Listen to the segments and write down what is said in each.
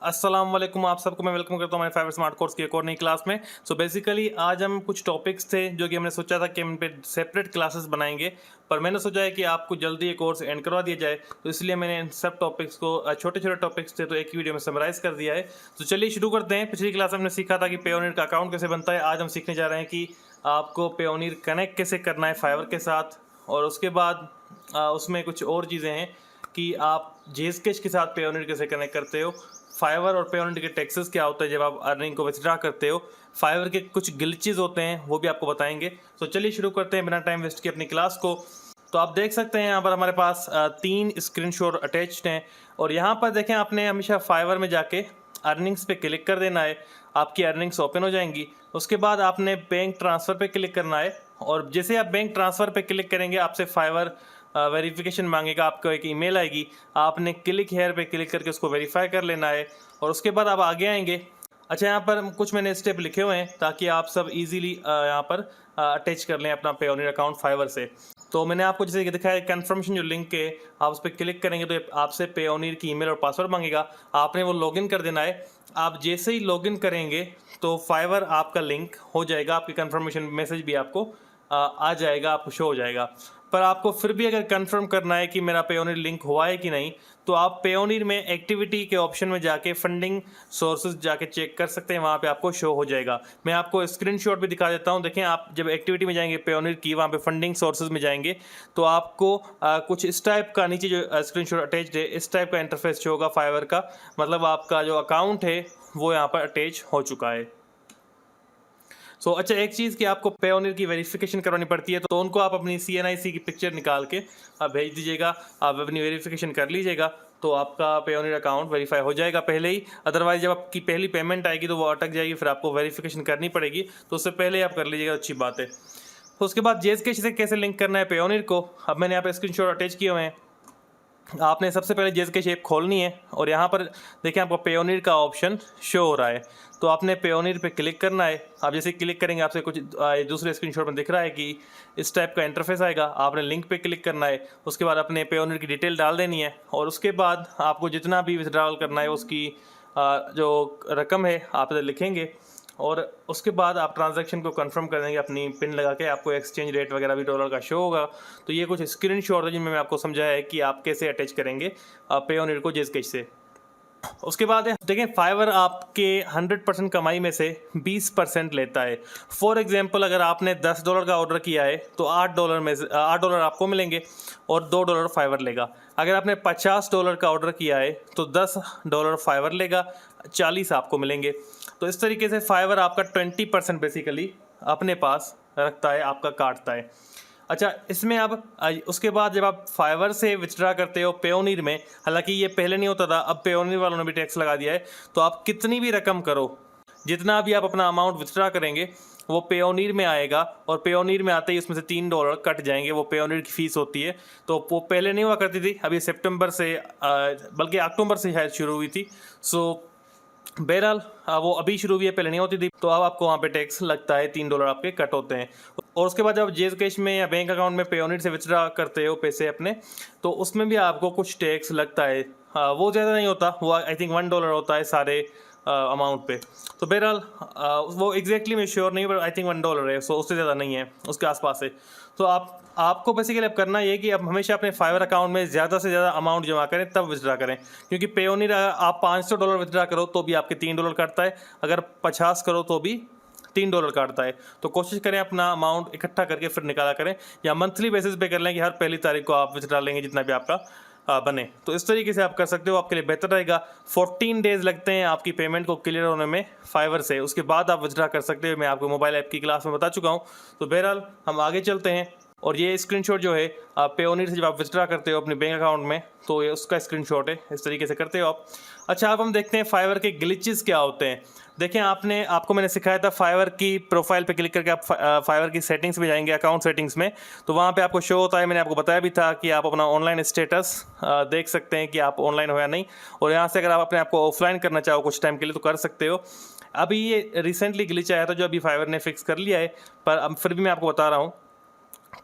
अस्सलाम वालेकुम, आप सबको मैं वेलकम करता हूँ हमारे फाइवर स्मार्ट कोर्स की एक और नई क्लास में। सो बेसिकली आज हम कुछ टॉपिक्स थे जो कि हमने सोचा था कि हम इन पे सेपरेट क्लासेस बनाएंगे, पर मैंने सोचा है कि आपको जल्दी ये कोर्स एंड करवा दिया जाए, तो इसलिए मैंने इन सब टॉपिक्स को छोटे छोटे टॉपिक्स थे तो एक ही वीडियो में समराइज़ कर दिया है। तो चलिए शुरू करते हैं। पिछली क्लास में हमने सीखा था कि पेयोनियर का अकाउंट कैसे बनता है। आज हम सीखने जा रहे हैं कि आपको पेयोनियर कनेक्ट कैसे करना है फाइवर के साथ, और उसके बाद उसमें कुछ और चीज़ें हैं कि आप जेस्केच के साथ पेयोनियर कैसे कनेक्ट करते हो, फाइवर और पेयोनियर के टैक्सेस क्या होता है जब आप अर्निंग को विथड्रा करते हो, फाइवर के कुछ ग्लिचेस होते हैं वो भी आपको बताएंगे। तो चलिए शुरू करते हैं बिना टाइम वेस्ट किए अपनी क्लास को। तो आप देख सकते हैं यहाँ पर हमारे पास 3 स्क्रीनशॉट अटैच्ड हैं, और यहाँ पर देखें आपने हमेशा फाइवर में जाके अर्निंग्स पे क्लिक कर देना है, आपकी अर्निंग्स ओपन हो जाएंगी। उसके बाद आपने बैंक ट्रांसफ़र पे क्लिक करना है, और जैसे आप बैंक ट्रांसफ़र पे क्लिक करेंगे आपसे फाइवर वेरिफिकेशन मांगेगा, आपको एक ईमेल आएगी, आपने क्लिक हेयर पे क्लिक करके उसको वेरीफाई कर लेना है, और उसके बाद आप आगे आएंगे। अच्छा, यहाँ पर कुछ मैंने स्टेप लिखे हुए हैं ताकि आप सब इजीली यहाँ पर अटैच कर लें अपना पेयोनियर अकाउंट फाइवर से। तो मैंने आपको जैसे दिखाया कन्फर्मेशन जो लिंक है, आप उस पर क्लिक करेंगे तो आपसे पेयोनियर की ईमेल और पासवर्ड मांगेगा, आपने वो लॉगिन कर देना है। आप जैसे ही लॉगिन करेंगे तो फाइवर आपका लिंक हो जाएगा, आपकी कन्फर्मेशन मैसेज भी आपको आ जाएगा, आपको शो हो जाएगा। पर आपको फिर भी अगर कंफर्म करना है कि मेरा पेयोनियर लिंक हुआ है कि नहीं, तो आप पेयोनियर में एक्टिविटी के ऑप्शन में जाके फंडिंग सोर्सेज जाके चेक कर सकते हैं, वहाँ पे आपको शो हो जाएगा। मैं आपको स्क्रीनशॉट भी दिखा देता हूँ। देखें, आप जब एक्टिविटी में जाएंगे पेयोनियर की, वहाँ पे फंडिंग सोर्सेज में जाएंगे तो आपको कुछ इस टाइप का नीचे जो स्क्रीनशॉट अटैच्ड है, इस टाइप का इंटरफेस शो होगा फाइवर का, मतलब आपका जो अकाउंट है वो यहाँ पर अटैच हो चुका है। अच्छा, एक चीज़ कि आपको पेयोनियर की वेरिफिकेशन करवानी पड़ती है, तो उनको आप अपनी CNIC की पिक्चर निकाल के आप भेज दीजिएगा, आप अपनी वेरिफिकेशन कर लीजिएगा, तो आपका पेयोनियर अकाउंट वेरीफाई हो जाएगा पहले ही। अदरवाइज जब आपकी पहली पेमेंट आएगी तो वो अटक जाएगी, फिर आपको वेरिफिकेशन करनी पड़ेगी, तो उससे पहले आप कर लीजिएगा, अच्छी बात है। तो उसके बाद जेस्केच से कैसे लिंक करना है पेयोनियर को, अब मैंने यहाँ पे स्क्रीनशॉट अटैच किए हुए हैं। आपने सबसे पहले जेस्केच ऐप खोलनी है, और यहाँ पर देखें आपको पेयोनियर का ऑप्शन शो हो रहा है, तो आपने पेयोनियर पे क्लिक करना है। आप जैसे क्लिक करेंगे आपसे कुछ दूसरे स्क्रीनशॉट में दिख रहा है कि इस टाइप का इंटरफेस आएगा, आपने लिंक पे क्लिक करना है। उसके बाद अपने पेयोनियर की डिटेल डाल देनी है, और उसके बाद आपको जितना भी विथड्रॉल करना है उसकी जो रकम है आप लिखेंगे, और उसके बाद आप ट्रांजैक्शन को कंफर्म कर देंगे अपनी पिन लगा के। आपको एक्सचेंज रेट वगैरह भी डॉलर का शो होगा। तो ये कुछ स्क्रीनशॉट है जिनमें मैं आपको समझाया है कि आप कैसे अटैच करेंगे पेयोनियर को जेस्केच से। उसके बाद देखें, फाइवर आपके 100% कमाई में से 20% लेता है। फॉर एग्जांपल, अगर आपने $10 का ऑर्डर किया है तो $8 में से $8 आपको मिलेंगे और $2 फाइवर लेगा। अगर आपने $50 का ऑर्डर किया है तो $10 फाइवर लेगा, 40 आपको मिलेंगे। तो इस तरीके से फाइवर आपका 20% बेसिकली अपने पास रखता है, आपका काटता है। अच्छा, इसमें अब उसके बाद जब आप फाइवर से विथड्रा करते हो पेयोनियर में, हालांकि ये पहले नहीं होता था, अब पेयोनियर वालों ने भी टैक्स लगा दिया है, तो आप कितनी भी रकम करो, जितना भी आप अपना अमाउंट विथड्रा करेंगे वो पेयोनियर में आएगा, और पेयोनियर में आते ही उसमें से $3 कट जाएंगे, वो पेयोनियर की फ़ीस होती है। तो वो पहले नहीं हुआ करती थी, अभी सितंबर से बल्कि अक्टूबर से शायद शुरू हुई थी। बहरहाल वो अभी शुरू हुई है, पहले नहीं होती थी। तो अब आपको वहाँ पे टैक्स लगता है, $3 आपके कट होते हैं। और उसके बाद जब जेस्केच में या बैंक अकाउंट में पेयोनियर से विथड्रा करते हो पैसे अपने, तो उसमें भी आपको कुछ टैक्स लगता है। वो ज़्यादा नहीं होता, वो आई थिंक $1 होता है सारे अमाउंट पे। तो बहरहाल वो एग्जैक्टली मैं श्योर नहीं, बट आई थिंक $1 है, सो उससे ज़्यादा नहीं है, उसके आसपास है। तो आपको बेसिकली अब करना ये कि अब हमेशा अपने फाइवर अकाउंट में ज़्यादा से ज़्यादा अमाउंट जमा करें, तब विथड्रा करें, क्योंकि पेयोनियर आप $500 विथड्रा करो तो भी आपके $3 काटता है, अगर 50 करो तो भी $3 काटता है। तो कोशिश करें अपना अमाउंट इकट्ठा करके फिर निकाला करें, या मंथली बेसिस पे कर लें कि हर पहली तारीख को आप विथड्रा लेंगे जितना भी आपका बने। तो इस तरीके से आप कर सकते हो, आपके लिए बेहतर रहेगा। 14 डेज़ लगते हैं आपकी पेमेंट को क्लियर होने में फाइवर से, उसके बाद आप विथड्रा कर सकते हो। मैं आपको मोबाइल ऐप की क्लास में बता चुका हूँ। तो बहरहाल हम आगे चलते हैं, और ये स्क्रीनशॉट जो है आप पेयोनियर से जब आप विथड्रा करते हो अपने बैंक अकाउंट में, तो ये उसका स्क्रीनशॉट है, इस तरीके से करते हो आप। अच्छा, अब हम देखते हैं फाइवर के ग्लिचेस क्या होते हैं। देखें, आपको मैंने सिखाया था फाइवर की प्रोफाइल पे क्लिक करके आप फाइवर की सेटिंग्स में जाएंगे, अकाउंट सेटिंग्स में, तो वहाँ पे आपको शो होता है। मैंने आपको बताया भी था कि आप अपना ऑनलाइन स्टेटस देख सकते हैं कि आप ऑनलाइन हो या नहीं, और यहाँ से अगर आप अपने आपको ऑफलाइन करना चाहो कुछ टाइम के लिए तो कर सकते हो। अभी ये रिसेंटली ग्लिच आया था जो अभी फाइवर ने फिक्स कर लिया है, पर अब फिर भी मैं आपको बता रहा हूँ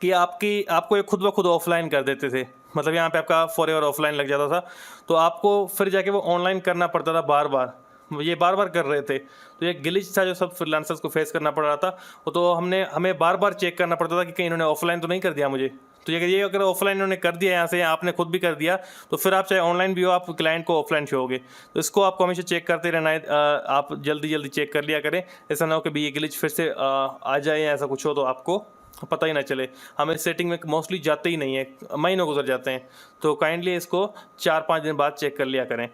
कि आपको ये खुद ब खुद ऑफलाइन कर देते थे। मतलब यहाँ पे आपका फॉरएवर ऑफलाइन लग जाता था, तो आपको फिर जाके वो ऑनलाइन करना पड़ता था बार बार, ये बार बार कर रहे थे। तो ये ग्लिच था जो सब फ्रीलांसर्स को फेस करना पड़ रहा था। तो हमें बार बार चेक करना पड़ता था कि कहीं इन्होंने ऑफलाइन तो नहीं कर दिया मुझे। तो ये अगर ऑफलाइन इन्होंने कर दिया यहाँ से, या आपने खुद भी कर दिया, तो फिर आप चाहे ऑनलाइन भी हो, आप क्लाइंट को ऑफलाइन शो होगे। तो इसको आपको हमेशा चेक करते रहना है। आप जल्दी जल्दी चेक कर लिया करें, ऐसा ना हो कि भी ये ग्लिच फिर से आ जाए या ऐसा कुछ हो तो आपको पता ही ना चले। हमें सेटिंग में मोस्टली जाते ही नहीं है, महीनों गुजर जाते हैं। तो काइंडली इसको 4-5 दिन बाद चेक कर लिया करें।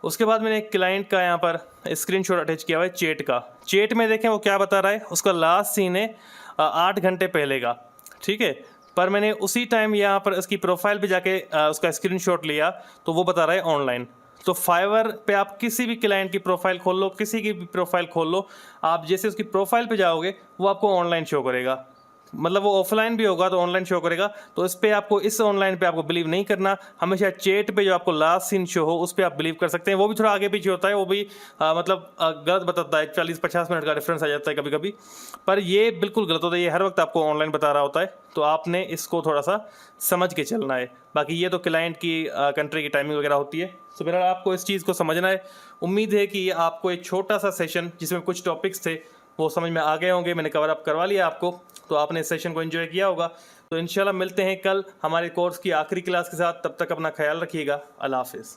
उसके बाद मैंने एक क्लाइंट का यहाँ पर स्क्रीनशॉट अटैच किया हुआ है चैट का। चैट में देखें वो क्या बता रहा है, उसका लास्ट सीन है 8 घंटे पहले का, ठीक है। पर मैंने उसी टाइम यहाँ पर इसकी प्रोफाइल पे जाके उसका स्क्रीनशॉट लिया, तो वो बता रहा है ऑनलाइन। तो फाइवर पे आप किसी भी क्लाइंट की प्रोफाइल खोल लो, किसी की भी प्रोफाइल खोल लो, आप जैसे उसकी प्रोफाइल पे जाओगे वो आपको ऑनलाइन शो करेगा। मतलब वो ऑफलाइन भी होगा तो ऑनलाइन शो करेगा। तो इस पे आपको, इस ऑनलाइन पे आपको बिलीव नहीं करना, हमेशा चैट पे जो आपको लास्ट सीन शो हो उस पे आप बिलीव कर सकते हैं। वो भी थोड़ा आगे पीछे होता है, वो भी मतलब गलत बताता है, 40-50 मिनट का डिफरेंस आ जाता है कभी कभी, पर ये बिल्कुल गलत होता है। ये हर वक्त आपको ऑनलाइन बता रहा होता है, तो आपने इसको थोड़ा सा समझ के चलना है। बाकी ये तो क्लाइंट की कंट्री की टाइमिंग वगैरह होती है। तो मेरा आपको इस चीज़ को समझना है। उम्मीद है कि आपको एक छोटा सा सेशन जिसमें कुछ टॉपिक्स थे वो समझ में आ गए होंगे, मैंने कवर अप करवा लिया आपको, तो आपने इस सेशन को एंजॉय किया होगा। तो इंशाल्लाह मिलते हैं कल हमारे कोर्स की आखिरी क्लास के साथ। तब तक अपना ख्याल रखिएगा। अल्लाह हाफिज़।